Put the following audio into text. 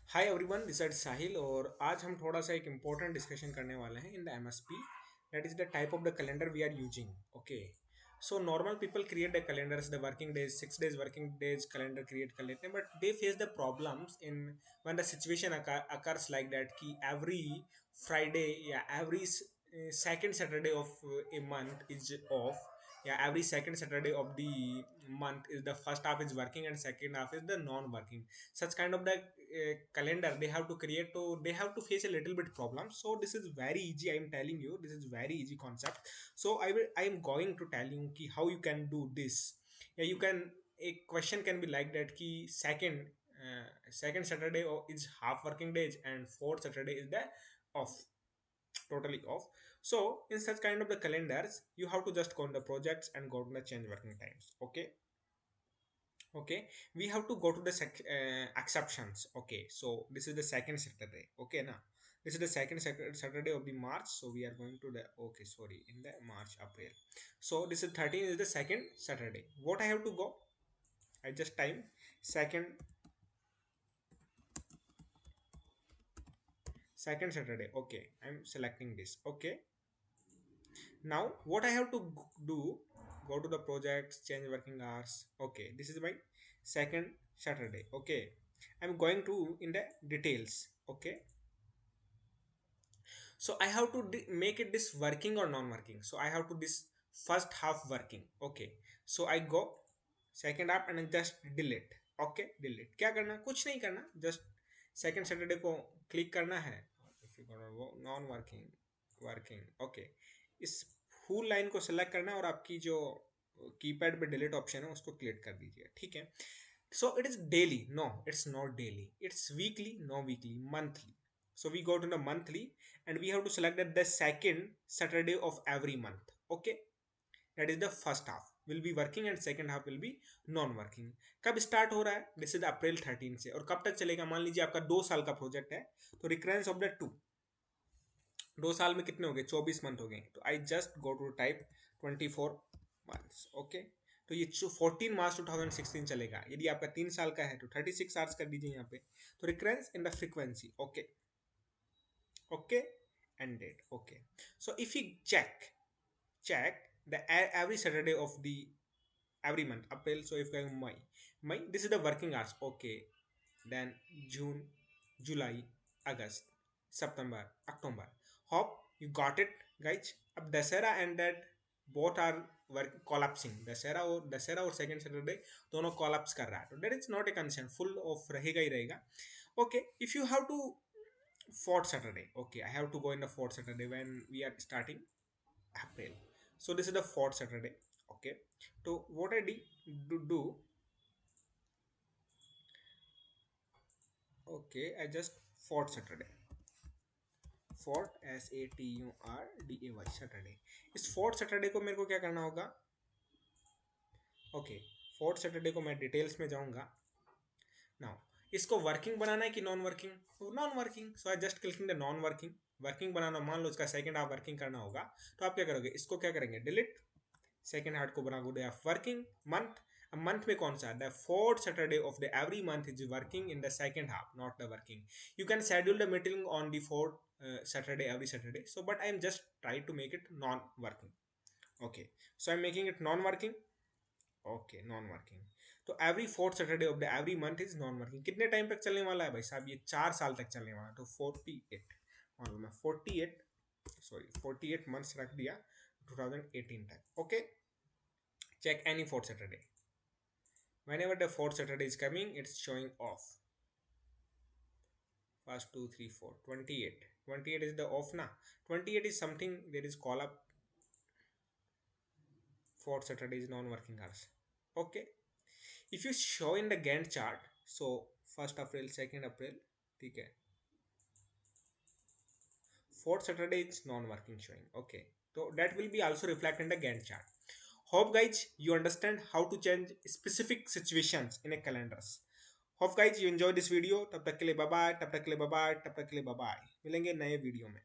Hi everyone, this is साहिल और आज हम थोड़ा सा एक इम्पोर्टेंट डिस्कशन करने वाले हैं in the MSP. That is the type of the calendar we are using. Okay, so normal people create the calendars, the working days, 6 days working days calendar create कर लेते हैं, but they face the problems in when the situation occurs like that कि every Friday या every second Saturday of a month is off. Yeah, every second Saturday of the month is the first half is working and second half is the non-working. Such kind of the calendar they have to create, so they have to face a little bit problem. So this is very easy, I am telling you, this is very easy concept. So I am going to tell you ki how you can do this. Yeah, you can, a question can be like that ki second Saturday is half working days and fourth Saturday is the off, totally off. So in such kind of the calendars you have to just go on the projects and go to the change working times. Okay, we have to go to the exceptions. Okay, so this is the second Saturday. Okay, now this is the second Saturday of the March, so we are going to the, okay, sorry, in the March April. So this is 13 is the second Saturday. What I have to go, I just time second Saturday. Okay, I'm selecting this. Okay, now what I have to do, go to the projects, change working hours. Okay, this is my second Saturday. Okay, I'm going to in the details. Okay, so I have to make it this working or non-working. So I have to this first half working. Okay, so I go second half and I just delete. Okay, delete क्या करना, कुछ नहीं करना, just second Saturday को click करना है. If you go non working working, okay, इस full line को सेलेक्ट करना है और आपकी जो कीपैड पे डिलीट ऑप्शन है उसको क्लिक कर दीजिए. ठीक है, so it is daily, no, it's not daily, it's weekly, no, weekly, monthly. So we go to the monthly and we have to select that the second Saturday of every month. Okay, that is the first half will be working and second half will be non working. कब start हो रहा है, this is अप्रैल 13 से, और कब तक चलेगा, मान लीजिए आपका 2 साल का प्रोजेक्ट है, तो रिकरेंस ऑफ द टू, 2 साल में कितने हो गए, 24 मंथ हो गए. तो I just go to type 24 months. ओके, तो ये 14 मार्च 2016 चलेगा. यदि आपका 3 साल का है तो 36 आवर्स कर दीजिए यहाँ पे. तो recurrence in the frequency. Okay, okay, and date. Okay, so if you check the every Saturday of the every month, April, so if going May, this is the working hours. Okay, then June, July, August, September, October. Hope you got it, guys. अब Dussehra and that both are work collapsing. Dussehra और second Saturday दोनों collapse कर रहा है, तो that is not a concern, full of रहेगा ही रहेगा. Okay, if you have to fourth Saturday, okay, I have to go in the fourth Saturday when we are starting April. So this is the fourth Saturday. Okay, so what I do, okay, I just fourth Saturday, fourth SATURDAY Saturday. इस fourth Saturday को मेरे को क्या करना होगा, okay, fourth Saturday को मैं details में जाऊंगा. नाउ इसको वर्किंग बनाना है कि नॉन वर्किंग, तो non working, so I just clicking the non working. Working बनाना, मान लो इसका सेकंड हाफ वर्किंग करना होगा, तो आप क्या करोगे, इसको क्या करेंगे, डिलीट, सेकंड हार्ट को बना दे वर्किंग मंथ. अब मंथ में कौन सा, the fourth Saturday of the every month is working in the second half, not the working. You can schedule the meeting on the fourth Saturday every Saturday, so but I am just trying to make it non working. Okay, so I'm making it non working. Okay, non working. तो every fourth Saturday of the every month is non working. कितने time तक चलने वाला है भाई साहब, ये 4 साल तक चलने वाला है. तो 48, मान लो मैं 48, सॉरी 48 मंथ्स रख दिया 2018 तक. Okay, check any fourth Saturday. Whenever the fourth Saturday is coming, it's showing off. First 2 3 4 28, 28 is the off na. 28 is something there is call up, fourth Saturday is non-working hours. Okay, if you show in the Gantt chart, so first April, second April, ठीक है, fourth Saturday is non-working showing. Okay, so that will be also reflected in the Gantt chart. Hope guys you understand how to change specific situations in a calendars. Hope guys you enjoy this video. तब तक के लिए bye bye, तब तक के लिए bye bye, तब तक के लिए बाय बाय. मिलेंगे नए वीडियो में.